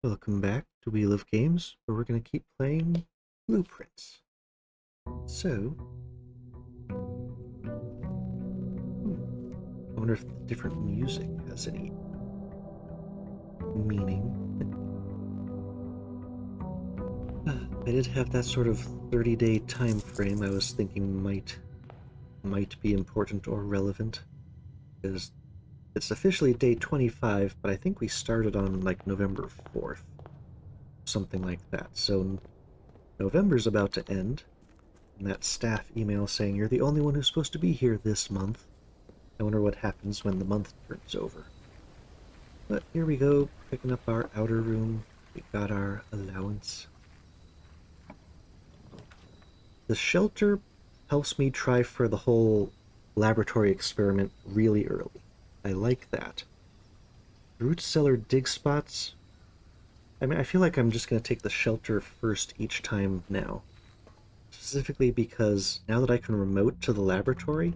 Welcome back to We Live Games, where we're going to keep playing Blueprints. So, I wonder if the different music has any meaning. I did have that sort of 30-day time frame I was thinking might be important or relevant, because it's officially day 25, but I think we started on like November 4th, something like that. So November's about to end. And that staff email saying you're the only one who's supposed to be here this month. I wonder what happens when the month turns over. But here we go, picking up our outer room. We got our allowance. The shelter helps me try for the whole laboratory experiment really early. I like that. Root cellar dig spots. I mean, I feel like I'm just going to take the shelter first each time now. Specifically because now that I can remote to the laboratory,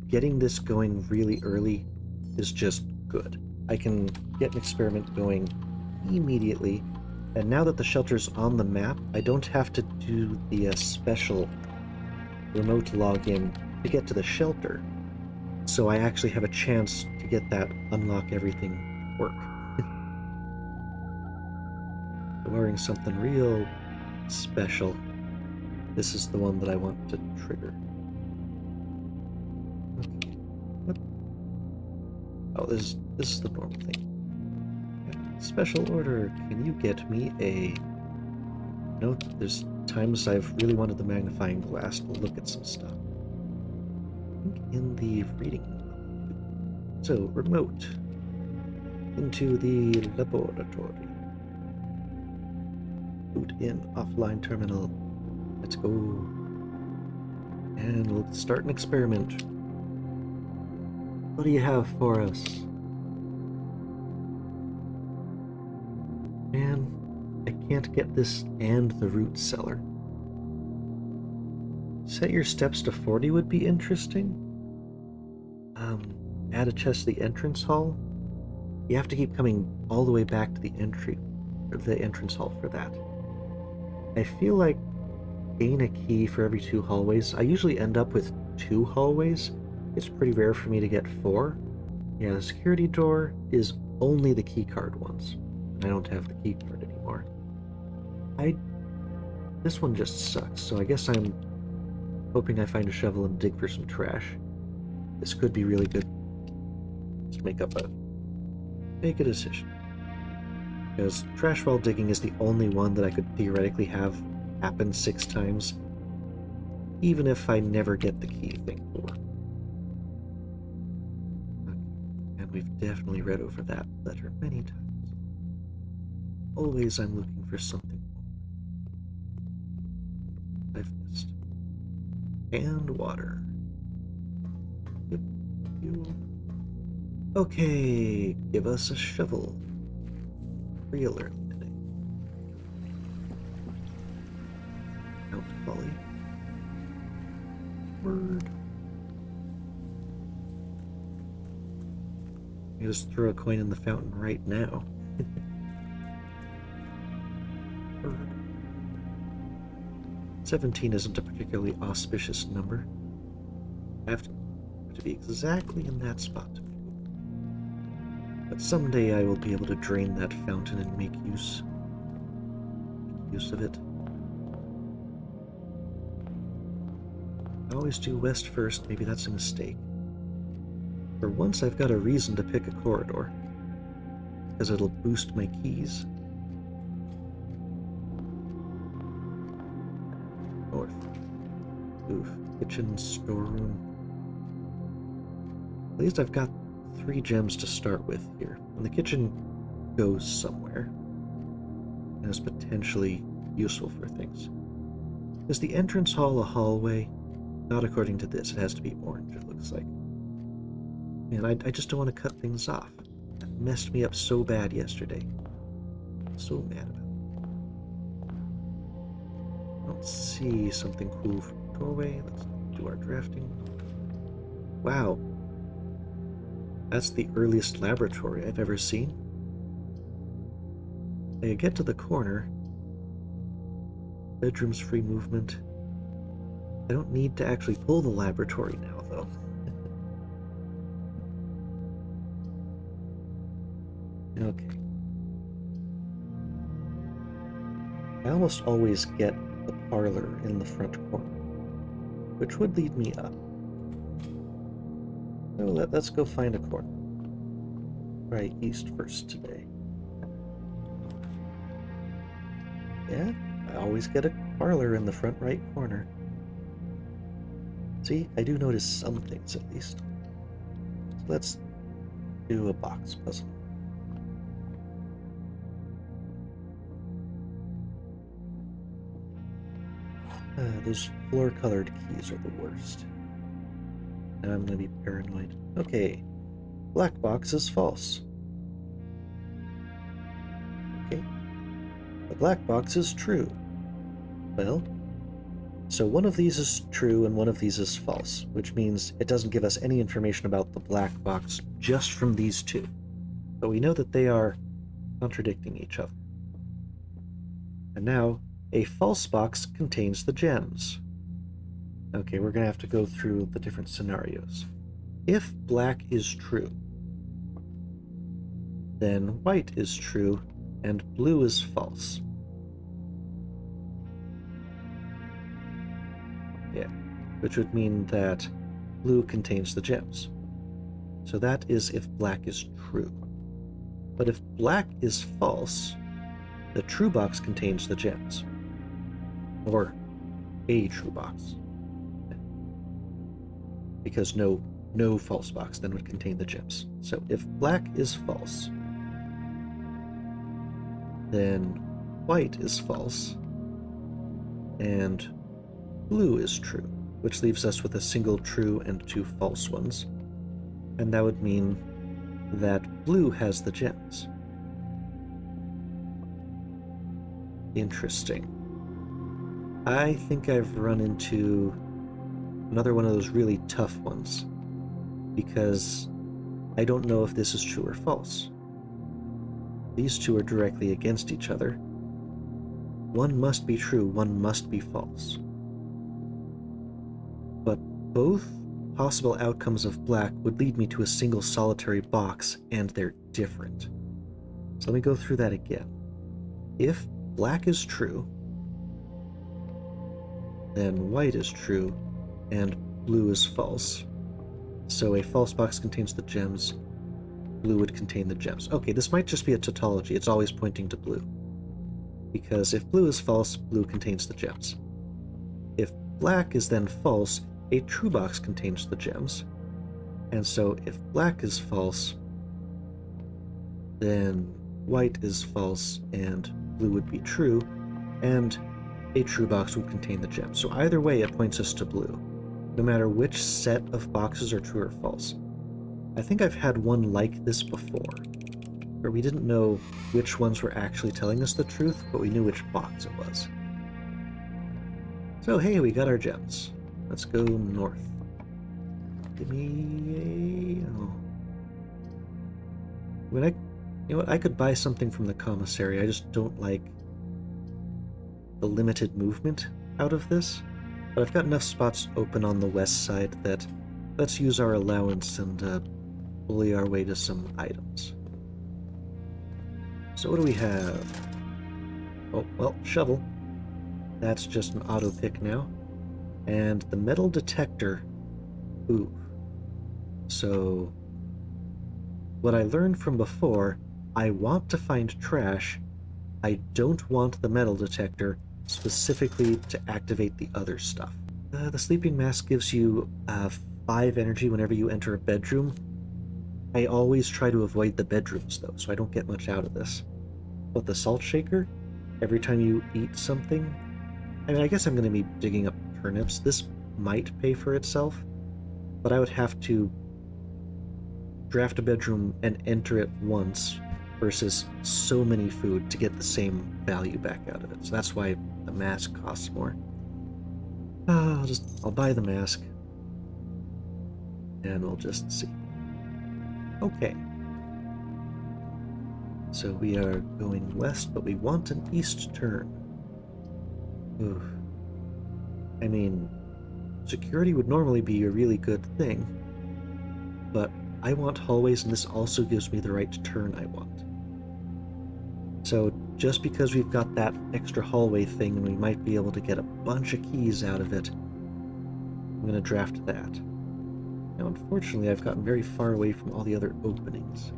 getting this going really early is just good. I can get an experiment going immediately, and now that the shelter's on the map, I don't have to do the special remote login to get to the shelter. So I actually have a chance to get that unlock everything work. Barring something real special, this is the one that I want to trigger. Okay. What? Oh, this is the normal thing. Special order, can you get me a... No, there's times I've really wanted the magnifying glass to look at some stuff. I think in the reading room. So, remote. Into the laboratory. Boot in offline terminal. Let's go. And we'll start an experiment. What do you have for us? Man, I can't get this and the root cellar. Set your steps to 40 would be interesting. Add a chest to the entrance hall. You have to keep coming all the way back to the entrance hall for that. I feel like gain a key for every 2 hallways. I usually end up with 2 hallways. It's pretty rare for me to get 4. Yeah, the security door is only the keycard ones. I don't have the keycard anymore. This one just sucks, so I guess I'm hoping I find a shovel and dig for some trash. This could be really good. Let's make a decision. Because trash while digging is the only one that I could theoretically have happen 6 times, even if I never get the key thing for. Okay. And we've definitely read over that letter many times. Always I'm looking for something more. I've missed. And water. Yep. Fuel. Okay, give us a shovel. Real early today. Mount Folly. Word. You just throw a coin in the fountain right now. Word. 17 isn't a particularly auspicious number. I have to be exactly in that spot. But someday I will be able to drain that fountain and make use of it. I always do west first, maybe that's a mistake. For once I've got a reason to pick a corridor, because it'll boost my keys. North. Oof. Kitchen, storeroom. At least I've got 3 gems to start with here. And the kitchen goes somewhere and is potentially useful for things. Is the entrance hall a hallway? Not according to this. It has to be orange, it looks like. Man, I just don't want to cut things off. That messed me up so bad yesterday. So mad about it. I don't see something cool from the doorway. Let's do our drafting. Wow. That's the earliest laboratory I've ever seen. I get to the corner. Bedroom's free movement. I don't need to actually pull the laboratory now, though. Okay. I almost always get the parlor in the front corner, which would lead me up. So let's go find a corner. Try east first today. Yeah, I always get a parlor in the front right corner. See, I do notice some things at least. So let's do a box puzzle. Those floor-colored keys are the worst. Now I'm gonna be paranoid. Okay, black box is false. Okay, the black box is true. Well, so one of these is true and one of these is false, which means it doesn't give us any information about the black box just from these two. But we know that they are contradicting each other. And now, a false box contains the gems. Okay, we're going to have to go through the different scenarios. If black is true, then white is true and blue is false. Yeah, which would mean that blue contains the gems. So that is if black is true. But if black is false, the true box contains the gems. Or a true box. Because no false box then would contain the gems. So if black is false, then white is false, and blue is true, which leaves us with a single true and two false ones. And that would mean that blue has the gems. Interesting. I think I've run into another one of those really tough ones, because I don't know if this is true or false. These two are directly against each other. One must be true, one must be false. But both possible outcomes of black would lead me to a single solitary box, and they're different. So let me go through that again. If black is true, then white is true, and blue is false. So a false box contains the gems, blue would contain the gems. Okay, this might just be a tautology, it's always pointing to blue. Because if blue is false, blue contains the gems. If black is then false, a true box contains the gems. And so if black is false, then white is false and blue would be true, and a true box would contain the gems. So either way, it points us to blue, no matter which set of boxes are true or false. I think I've had one like this before, where we didn't know which ones were actually telling us the truth, but we knew which box it was. So hey, we got our gems. Let's go north. Give me a... oh. When you know what, I could buy something from the commissary, I just don't like the limited movement out of this. But I've got enough spots open on the west side that let's use our allowance and bully our way to some items. So what do we have? Oh, well, shovel. That's just an auto pick now. And the metal detector. Ooh. So what I learned from before, I want to find trash. I don't want the metal detector specifically to activate the other stuff. The sleeping mask gives you 5 energy whenever you enter a bedroom. I always try to avoid the bedrooms though, so I don't get much out of this. But the salt shaker, every time you eat something, I mean, I guess I'm going to be digging up turnips. This might pay for itself, but I would have to draft a bedroom and enter it once versus so many food to get the same value back out of it. So that's why the mask costs more. I'll buy the mask and we'll just see. Okay. So we are going west, but we want an east turn. Oof. I mean, security would normally be a really good thing, but I want hallways, and this also gives me the right turn I want. So just because we've got that extra hallway thing and we might be able to get a bunch of keys out of it, I'm going to draft that. Now, unfortunately, I've gotten very far away from all the other openings.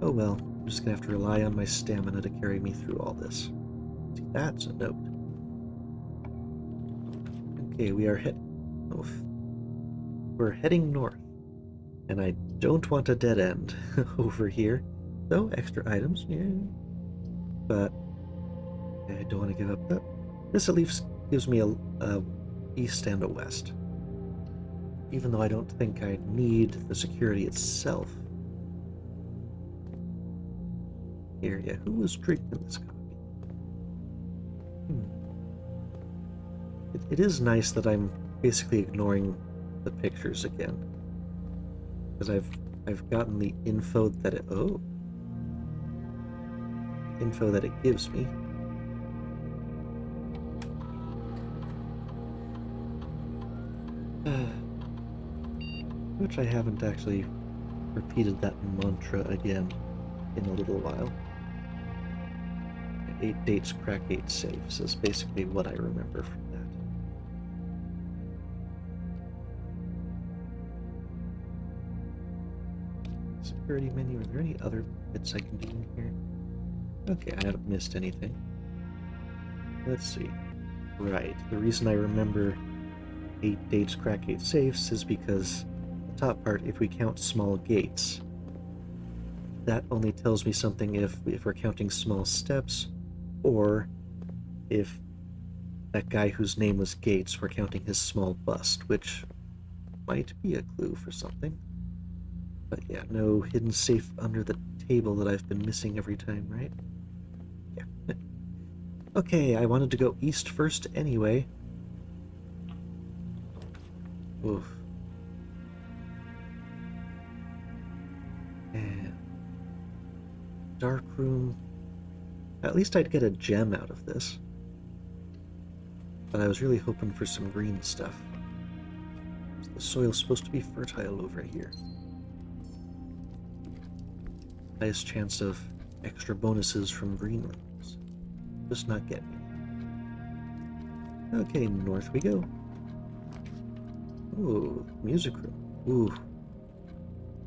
Oh well, I'm just going to have to rely on my stamina to carry me through all this. See, that's a note. Okay, we're heading north, and I don't want a dead end over here. So, extra items, yeah. But I don't want to give up that. This at least gives me a east and a west. Even though I don't think I need the security itself. Here, yeah, who was drinking this coffee? It is nice that I'm basically ignoring the pictures again. Because I've gotten the info that it gives me. Which I haven't actually repeated that mantra again in a little while. 8 dates, crack 8 saves is basically what I remember from that. Security menu, are there any other bits I can do in here? Okay, I haven't missed anything. Let's see. Right, the reason I remember 8 dates, crack 8 safes is because the top part, if we count small gates, that only tells me something if we're counting small steps, or if that guy whose name was Gates, we're counting his small bust, which might be a clue for something. But yeah, no hidden safe under the table that I've been missing every time, right? Yeah. Okay, I wanted to go east first anyway. Oof. And dark room. At least I'd get a gem out of this. But I was really hoping for some green stuff. The soil's supposed to be fertile over here. Highest chance of extra bonuses from green rooms. Just not getting it. Okay, north we go. Ooh, music room. Ooh.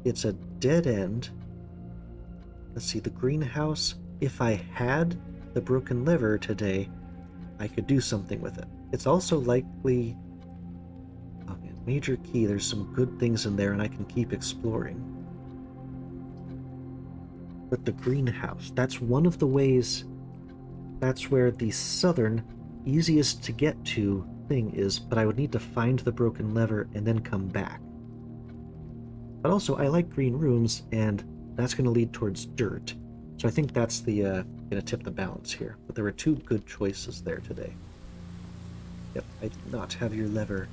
It's a dead end. Let's see, the greenhouse. If I had the broken lever today, I could do something with it. It's also likely... Oh man, major key. There's some good things in there and I can keep exploring. But the greenhouse, that's one of the ways... That's where the southern, easiest to get to thing is, but I would need to find the broken lever and then come back. But also, I like green rooms, and that's going to lead towards dirt. So I think that's the going to tip the balance here. But there were 2 good choices there today. Yep, I did not have your lever.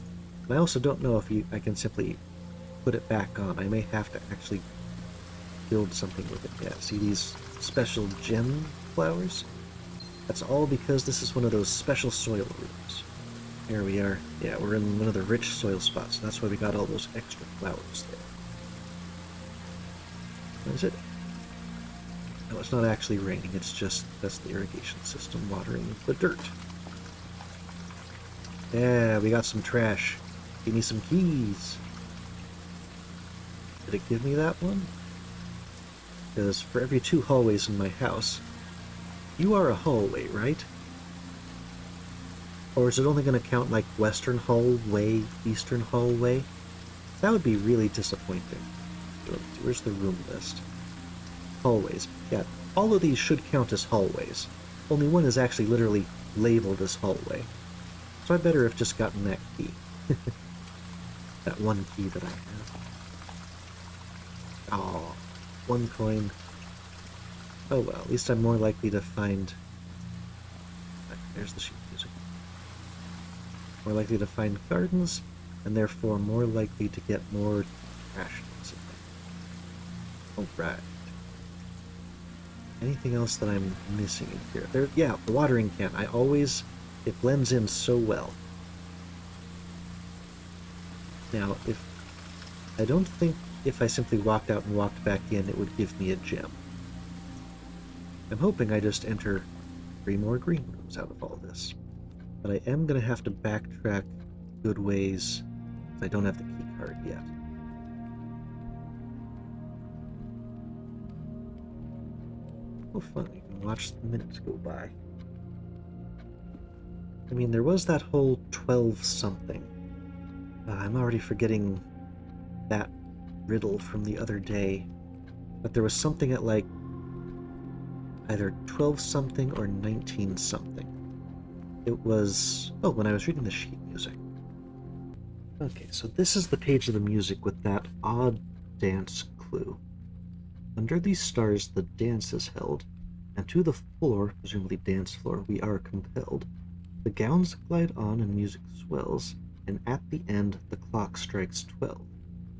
And I also don't know if I can simply put it back on. I may have to actually build something with it. Yeah, see these special gem flowers? That's all because this is one of those special soil rooms. Here we are. Yeah, we're in one of the rich soil spots. That's why we got all those extra flowers there. What is it? No, it's not actually raining. It's just, that's the irrigation system watering the dirt. Yeah, we got some trash. Give me some keys. Did it give me that one? Because for every 2 hallways in my house, you are a hallway, right? Or is it only going to count like western hallway, eastern hallway? That would be really disappointing. Where's the room list? Hallways. Yeah, all of these should count as hallways. Only one is actually literally labeled as hallway. So I better have just gotten that key. That one key that I have. Oh, 1 coin. Oh well, at least I'm more likely to find... There's the sheet music. More likely to find gardens, and therefore more likely to get more trash. Alright. Anything else that I'm missing in here? There, yeah, the watering can. It blends in so well. Now, I don't think if I simply walked out and walked back in, it would give me a gem. I'm hoping I just enter 3 more green rooms out of all this. But I am going to have to backtrack good ways, because I don't have the key card yet. Oh, fun. You can watch the minutes go by. I mean, there was that whole 12-something. I'm already forgetting that riddle from the other day. But there was something at like either 12-something or 19-something. It was... Oh, when I was reading the sheet music. Okay, so this is the page of the music with that odd dance clue. Under these stars the dance is held, and to the floor, presumably dance floor, we are compelled. The gowns glide on and music swells, and at the end the clock strikes 12.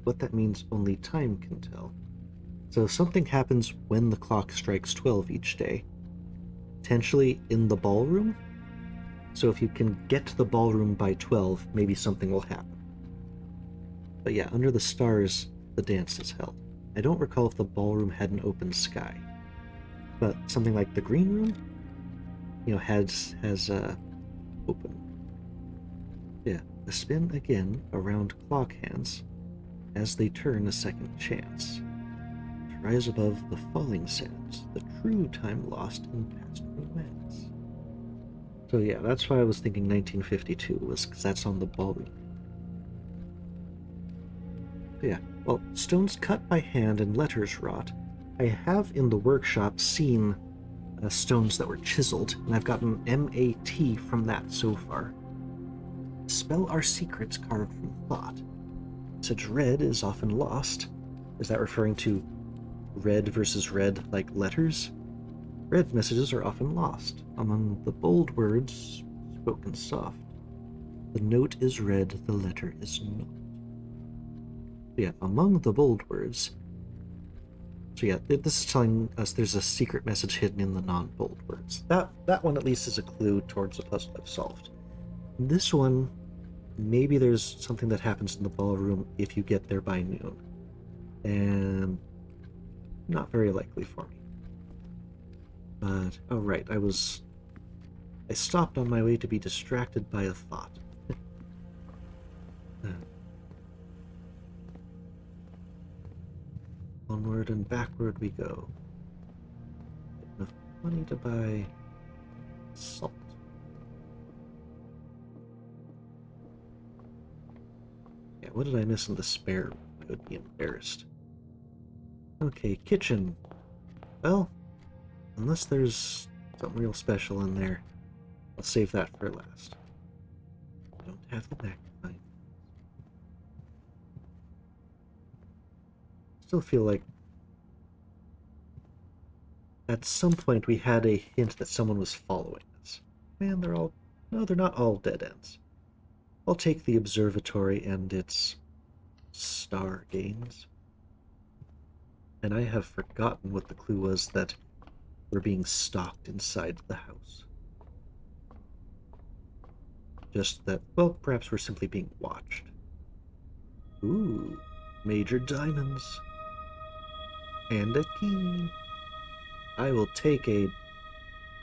What that means only time can tell. So something happens when the clock strikes 12 each day. Potentially in the ballroom? So if you can get to the ballroom by 12, maybe something will happen. But yeah, under the stars, the dance is held. I don't recall if the ballroom had an open sky. But something like the green room, has open. Yeah, a spin again around clock hands as they turn a second chance. To rise above the falling sands, the true time lost in past romance. So yeah, that's why I was thinking 1952, was because that's on the ballroom. Yeah, well, stones cut by hand and letters wrought. I have in the workshop seen stones that were chiseled, and I've gotten MAT from that so far. Spell our secrets carved from thought. Such red is often lost. Is that referring to red versus red like letters? Red messages are often lost. Among the bold words, spoken soft. The note is red, the letter is not. Yeah, among the bold words. So yeah, this is telling us there's a secret message hidden in the non-bold words. That one at least is a clue towards a puzzle I've solved. This one, maybe there's something that happens in the ballroom if you get there by noon. And not very likely for me. But, oh right, I stopped on my way to be distracted by a thought. Onward and backward we go. Enough money to buy salt. Yeah, what did I miss in the spare room? I would be embarrassed. Okay, kitchen. Well, unless there's something real special in there, I'll save that for last. I don't have the magnifying. Still feel like at some point we had a hint that someone was following us. Man, no, they're not all dead ends. I'll take the observatory and its star games. And I have forgotten what the clue was that we're being stalked inside the house. Just that, well, perhaps we're simply being watched. Ooh, major diamonds. And a key. I will take a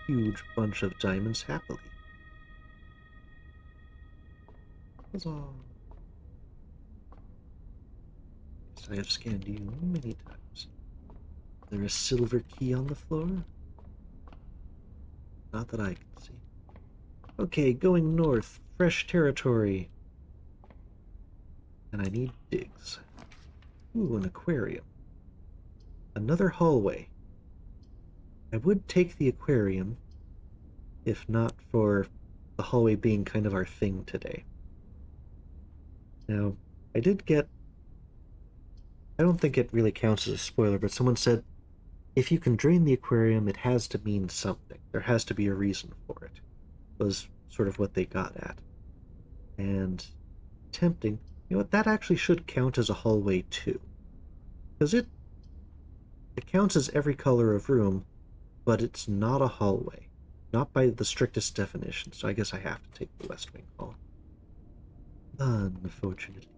huge bunch of diamonds happily. Huzzah. Yes, I have scanned you many times. Is there a silver key on the floor? Not that I can see. Okay, going north. Fresh territory. And I need digs. Ooh, an aquarium. Another hallway. I would take the aquarium, if not for the hallway being kind of our thing today. Now, I don't think it really counts as a spoiler, but someone said, if you can drain the aquarium, it has to mean something. There has to be a reason for it, was sort of what they got at. And tempting, you know what, that actually should count as a hallway too. Because it counts as every color of room, but it's not a hallway. Not by the strictest definition, so I guess I have to take the West Wing hall. Unfortunately.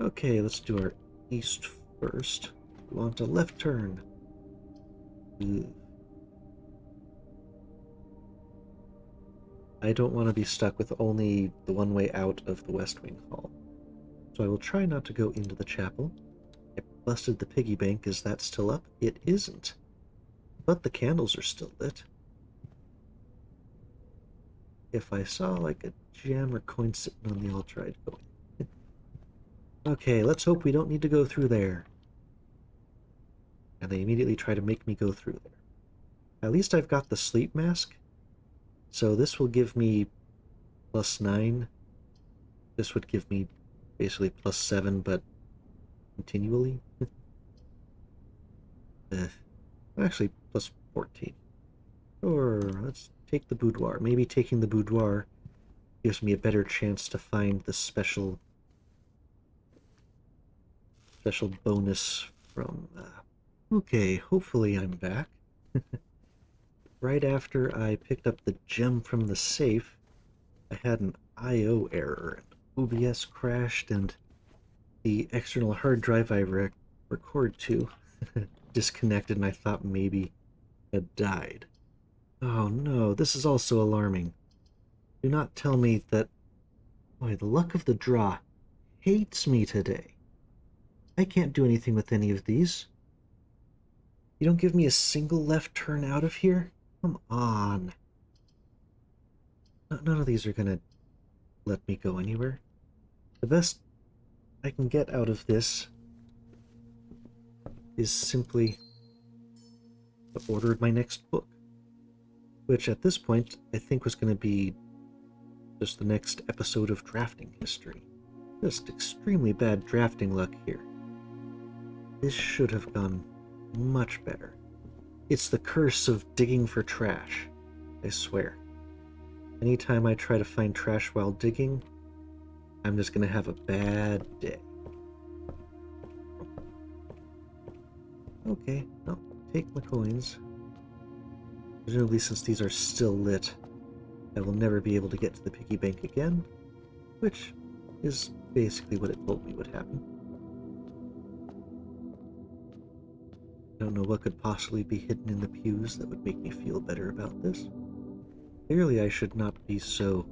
Okay, let's do our east first. We want a left turn. Ugh. I don't want to be stuck with only the one way out of the West Wing hall. So I will try not to go into the chapel. I busted the piggy bank. Is that still up? It isn't. But the candles are still lit. If I saw like a gem or coin sitting on the altar, I'd go in. Okay, let's hope we don't need to go through there. And they immediately try to make me go through there. At least I've got the sleep mask. So this will give me +9. This would give me basically +7, but continually. Actually, +14. Or let's take the boudoir. Maybe taking the boudoir gives me a better chance to find the special bonus from... Okay, hopefully I'm back. Right after I picked up the gem from the safe, I had an I.O. error, and OBS crashed, and the external hard drive I record to disconnected, and I thought maybe it died. Oh no, this is also alarming. Do not tell me that... Boy, the luck of the draw hates me today. I can't do anything with any of these. You don't give me a single left turn out of here? Come on. None of these are gonna let me go anywhere. The best I can get out of this is simply to order my next book, which at this point I think was going to be just the next episode of drafting history. Just extremely bad drafting luck here. This should have gone much better. It's the curse of digging for trash, I swear. Anytime I try to find trash while digging, I'm just going to have a bad day. Okay, I'll take my coins. Presumably, since these are still lit, I will never be able to get to the piggy bank again, which is basically what it told me would happen. I don't know what could possibly be hidden in the pews that would make me feel better about this. Clearly, I should not be so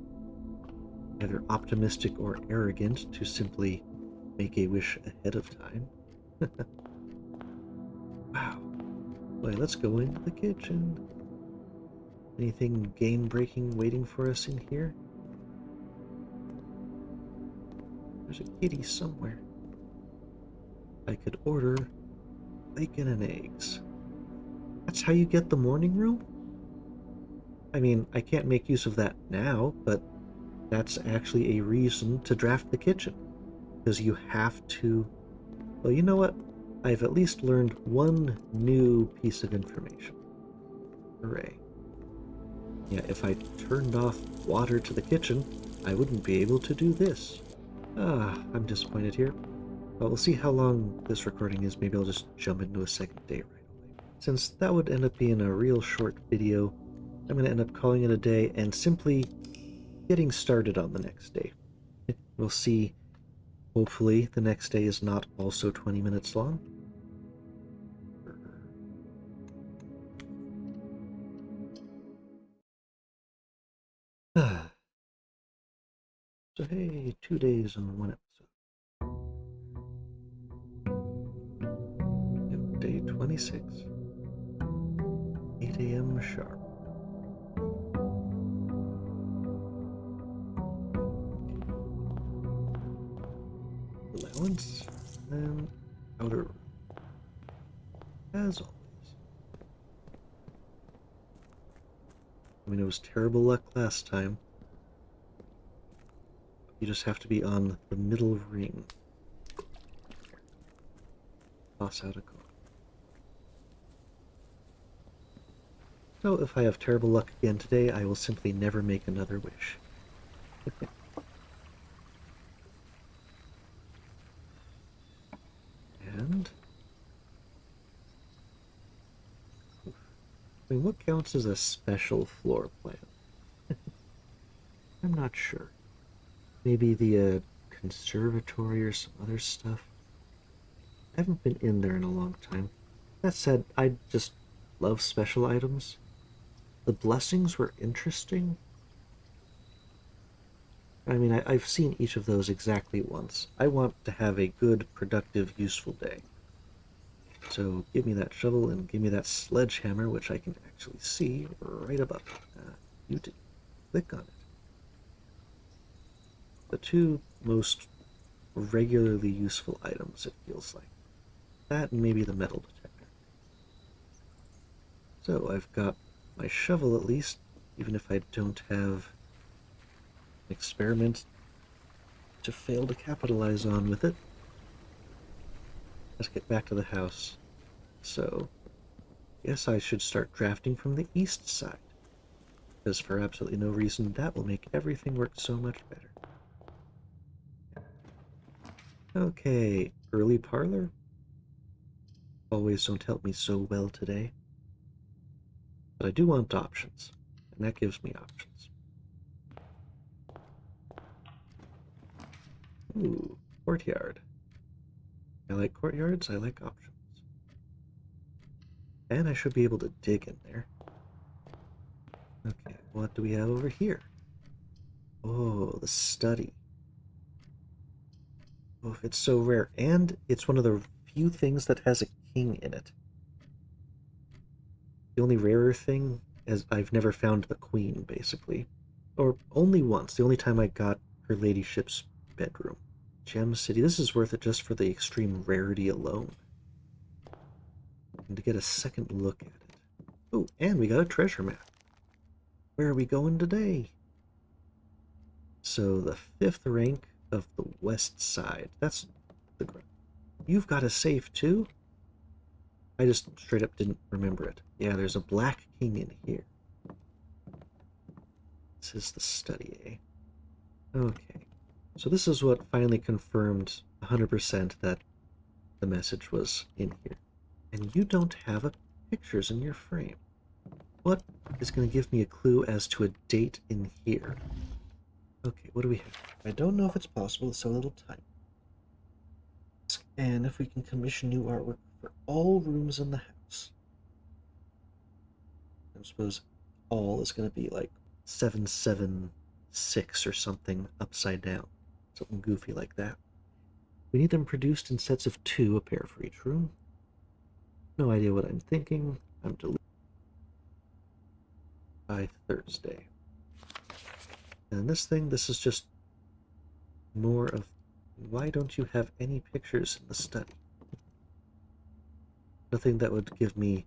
either optimistic or arrogant to simply make a wish ahead of time. Wow. Boy, let's go into the kitchen. Anything game-breaking waiting for us in here? There's a kitty somewhere. I could order bacon and eggs. That's how you get the morning room? I mean, I can't make use of that now, but that's actually a reason to draft the kitchen. Because you have to... Well, you know what? I've at least learned one new piece of information. Hooray. Yeah, if I turned off water to the kitchen, I wouldn't be able to do this. I'm disappointed here. But we'll see how long this recording is. Maybe I'll just jump into a second day right away. Since that would end up being a real short video, I'm going to end up calling it a day and simply getting started on the next day. We'll see. Hopefully the next day is not also 20 minutes long. So hey, 2 days on one episode. Yep, day 26. 8 a.m. sharp. Allowance and outer room. As always. I mean, it was terrible luck last time. You just have to be on the middle ring. Toss out a coin. So if I have terrible luck again today, I will simply never make another wish. And I mean, what counts as a special floor plan? I'm not sure. Maybe the conservatory or some other stuff. I haven't been in there in a long time. That said, I just love special items. The blessings were interesting. I mean, I've seen each of those exactly once. I want to have a good, productive, useful day. So give me that shovel and give me that sledgehammer, which I can actually see right above. You did click on it. The two most regularly useful items, it feels like. That and maybe the metal detector. So I've got my shovel at least, even if I don't have an experiment to fail to capitalize on with it. Let's get back to the house. So, yes, I should start drafting from the east side, because for absolutely no reason that will make everything work so much better. Okay, early parlor? Always don't help me so well today. But I do want options, and that gives me options. Ooh, courtyard. I like courtyards, I like options. And I should be able to dig in there. Okay, what do we have over here? Oh, the study. Oh, it's so rare. And it's one of the few things that has a king in it. The only rarer thing is I've never found the queen, basically. Or only once, the only time I got her ladyship's bedroom. Gem City. This is worth it just for the extreme rarity alone. And to get a second look at it. Oh, and we got a treasure map. Where are we going today? So the 5th rank of the west side. That's the... You've got a safe too? I just straight up didn't remember it. Yeah, there's a black king in here. This is the study, eh? Okay. So this is what finally confirmed 100% that the message was in here. And you don't have pictures in your frame. What is going to give me a clue as to a date in here? Okay, what do we have? I don't know if it's possible with so little time. And if we can commission new artwork for all rooms in the house. I suppose all is going to be like 776 or something upside down. Something goofy like that. We need them produced in sets of 2, a pair for each room. No idea what I'm thinking. I'm deleting by Thursday. And this thing, this is just more of why don't you have any pictures in the study? Nothing that would give me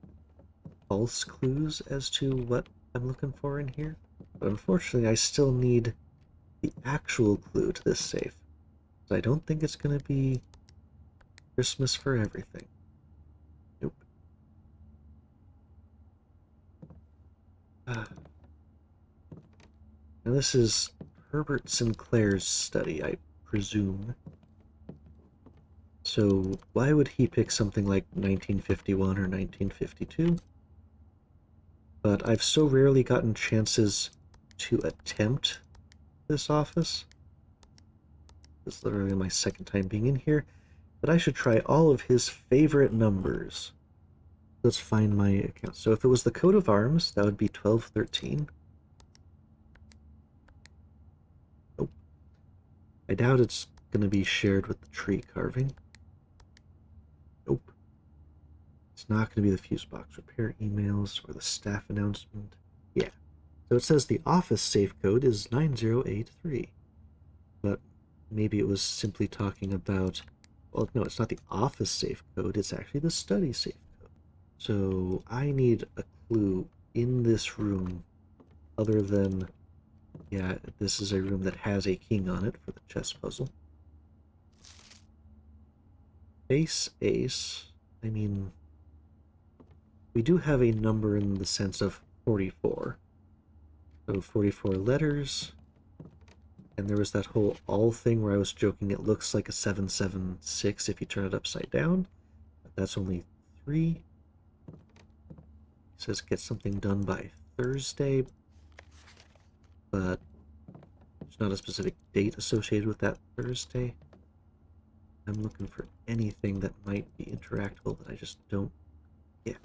false clues as to what I'm looking for in here. But unfortunately, I still need the actual clue to this safe. So I don't think it's going to be Christmas for everything. Nope. Now this is Herbert Sinclair's study, I presume. So why would he pick something like 1951 or 1952? But I've so rarely gotten chances to attempt this office. It's literally my second time being in here. But I should try all of his favorite numbers. Let's find my account. So if it was the coat of arms, that would be 1213. Nope. I doubt it's going to be shared with the tree carving. Nope. It's not going to be the fuse box repair emails or the staff announcement. Yeah. So it says the office safe code is 9083. But maybe it was simply talking about... Well, no, it's not the office safe code. It's actually the study safe code. So I need a clue in this room other than... Yeah, this is a room that has a king on it for the chess puzzle. Ace, ace. I mean, we do have a number in the sense of 44. So 44 letters. And there was that whole all thing where I was joking it looks like a 776 if you turn it upside down. But that's only 3. says get something done by Thursday, but there's not a specific date associated with that Thursday. I'm looking for anything that might be interactable that I just don't get.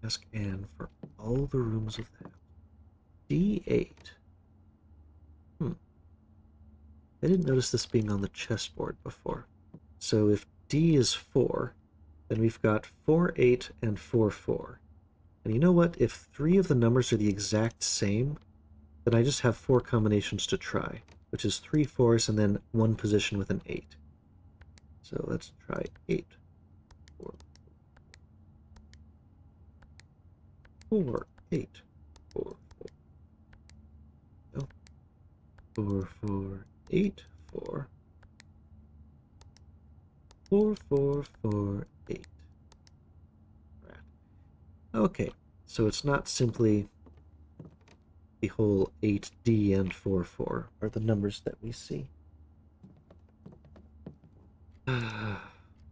Ask Anne for all the rooms of the house. D8. I didn't notice this being on the chessboard before. So if D is 4, then we've got 4, 8, and 4, 4. And you know what? If 3 of the numbers are the exact same, then I just have 4 combinations to try, which is 3 4s and then 1 position with an 8. So let's try 8, 4, 4, 8, 4, 4. No. 4, 4, 8, 4. 4, 4, 4, 8. Right. Okay, so it's not simply the whole 8D and 4, 4 are the numbers that we see.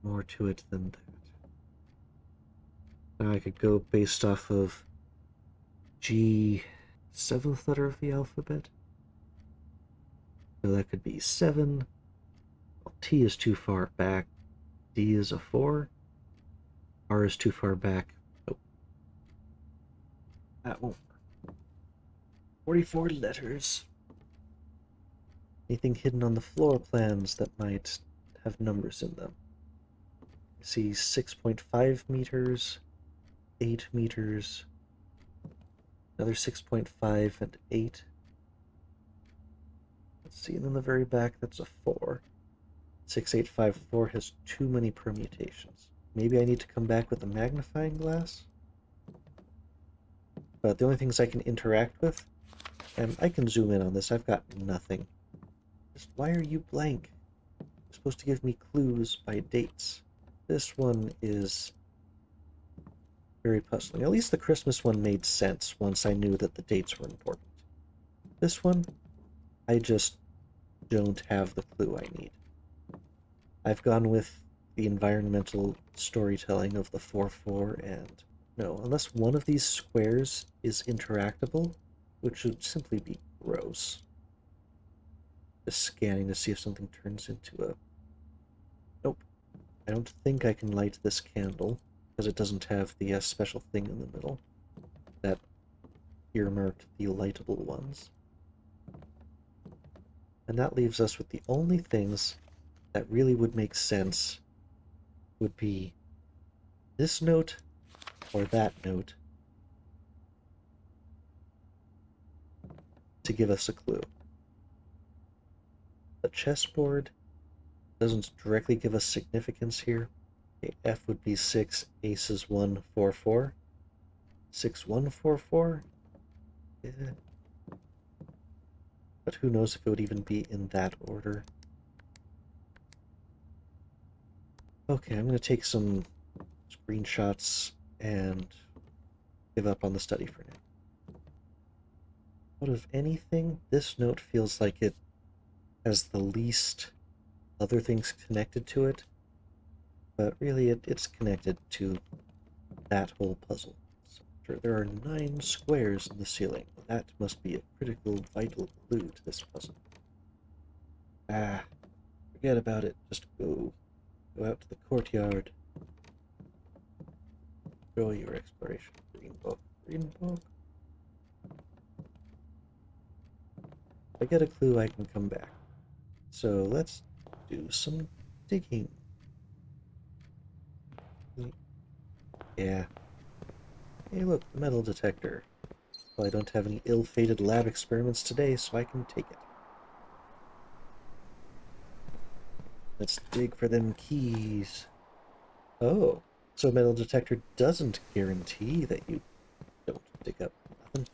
More to it than that. Now I could go based off of G, 7th letter of the alphabet. So that could be 7. Well, T is too far back. D is a 4. R is too far back. Nope. That won't work. 44 letters. Anything hidden on the floor plans that might have numbers in them? I see 6.5 meters, 8 meters, another 6.5 and 8. Let's see, and then the very back, that's a 4. 6854 has too many permutations. Maybe I need to come back with a magnifying glass? But the only things I can interact with, and I can zoom in on this, I've got nothing. Just, why are you blank? You're supposed to give me clues by dates. This one is very puzzling. At least the Christmas one made sense once I knew that the dates were important. This one, I just don't have the clue I need. I've gone with the environmental storytelling of the 4-4, and no, unless one of these squares is interactable, which would simply be gross. Just scanning to see if something turns into a... Nope. I don't think I can light this candle, because it doesn't have the special thing in the middle that earmarked the lightable ones. And that leaves us with the only things that really would make sense would be this note or that note to give us a clue. The chessboard doesn't directly give us significance here. Okay, F would be 6, ace is 1, 4, 4. 6, 1, 4, 4? Yeah. But who knows if it would even be in that order. Okay, I'm going to take some screenshots and give up on the study for now. Out of anything, this note feels like it has the least other things connected to it, but really it's connected to that whole puzzle. So there are 9 squares in the ceiling. That must be a critical, vital clue to this puzzle. Forget about it. Just go out to the courtyard. Enjoy your exploration. Green book. Green book. If I get a clue, I can come back. So let's do some digging. Yeah. Hey look, the metal detector. Well, I don't have any ill-fated lab experiments today, so I can take it. Let's dig for them keys. Oh, so a metal detector doesn't guarantee that you don't dig up nothing.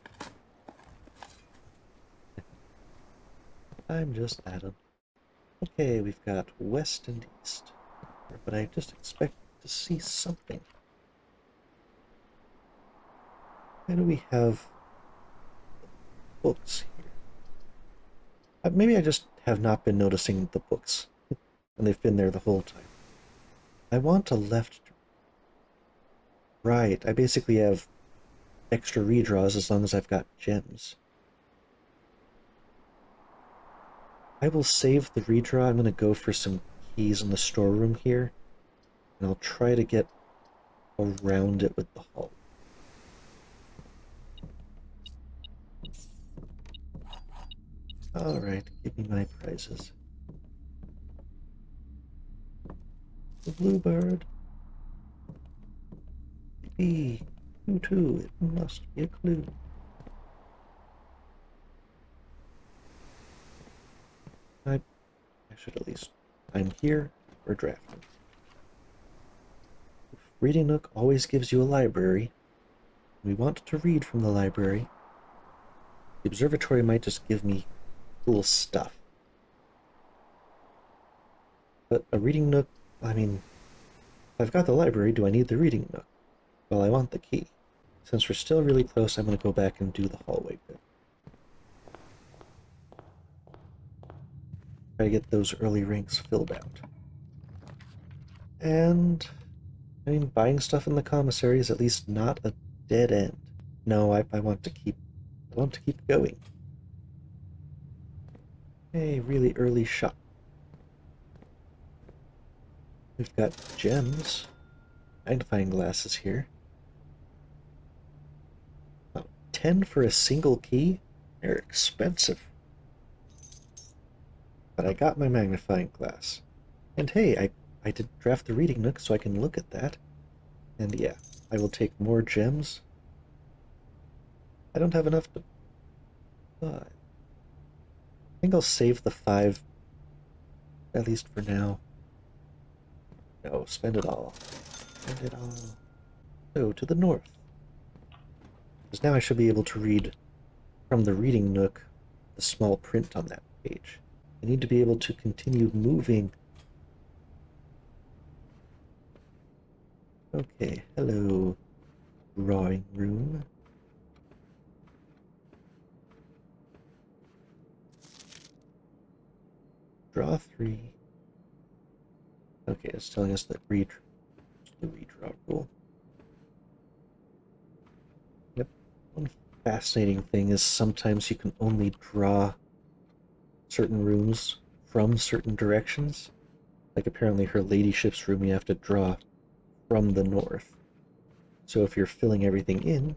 I'm just Adam. Okay, we've got west and east. But I just expect to see something. Why do we have books here? Maybe I just have not been noticing the books, and they've been there the whole time. I want a left. Right, I basically have extra redraws as long as I've got gems. I will save the redraw. I'm going to go for some keys in the storeroom here, and I'll try to get around it with the hull. Alright, give me my prizes. The bluebird. B. Two. It must be a clue. I should at least. I'm here for drafting. Reading Nook always gives you a library. We want to read from the library. The observatory might just give me cool stuff. But a reading nook, I mean, if I've got the library, do I need the reading nook? Well, I want the key. Since we're still really close, I'm going to go back and do the hallway bit. Try to get those early ranks filled out. And, I mean, buying stuff in the commissary is at least not a dead end. No, I want to keep going. Hey, really early shot. We've got gems. Magnifying glasses here. Oh, 10 for a single key? They're expensive. But I got my magnifying glass. And hey, I did draft the reading nook so I can look at that. And yeah, I will take more gems. I don't have enough to buy. I think I'll save the 5, at least for now. No, spend it all. Spend it all. Go to the north. Because now I should be able to read from the reading nook the small print on that page. I need to be able to continue moving. Okay, hello, drawing room. Draw 3. Okay, it's telling us that the redraw rule. Yep. One fascinating thing is sometimes you can only draw certain rooms from certain directions. Like apparently her ladyship's room you have to draw from the north. So if you're filling everything in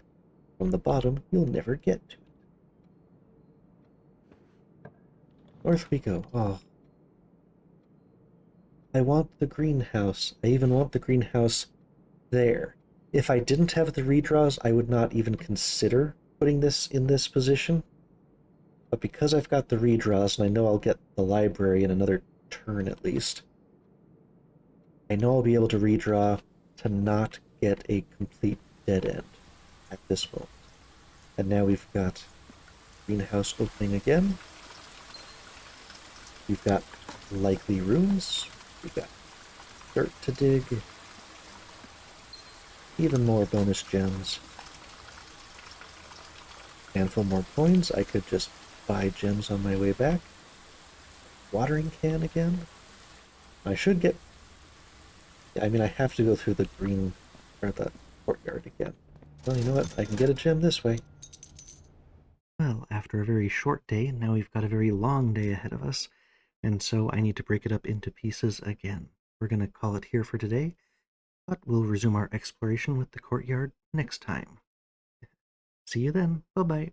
from the bottom, you'll never get to it. North we go. Oh. I want the greenhouse. I even want the greenhouse there. If I didn't have the redraws, I would not even consider putting this in this position. But because I've got the redraws, and I know I'll get the library in another turn at least, I know I'll be able to redraw to not get a complete dead end at this moment. And now we've got greenhouse opening again. We've got likely rooms. We've got dirt to dig. Even more bonus gems. Handful more coins. I could just buy gems on my way back. Watering can again. I should get... I mean, I have to go through the green... or the courtyard again. Well, you know what? I can get a gem this way. Well, after a very short day, now we've got a very long day ahead of us, and so I need to break it up into pieces again. We're going to call it here for today, but we'll resume our exploration with the courtyard next time. See you then. Bye-bye.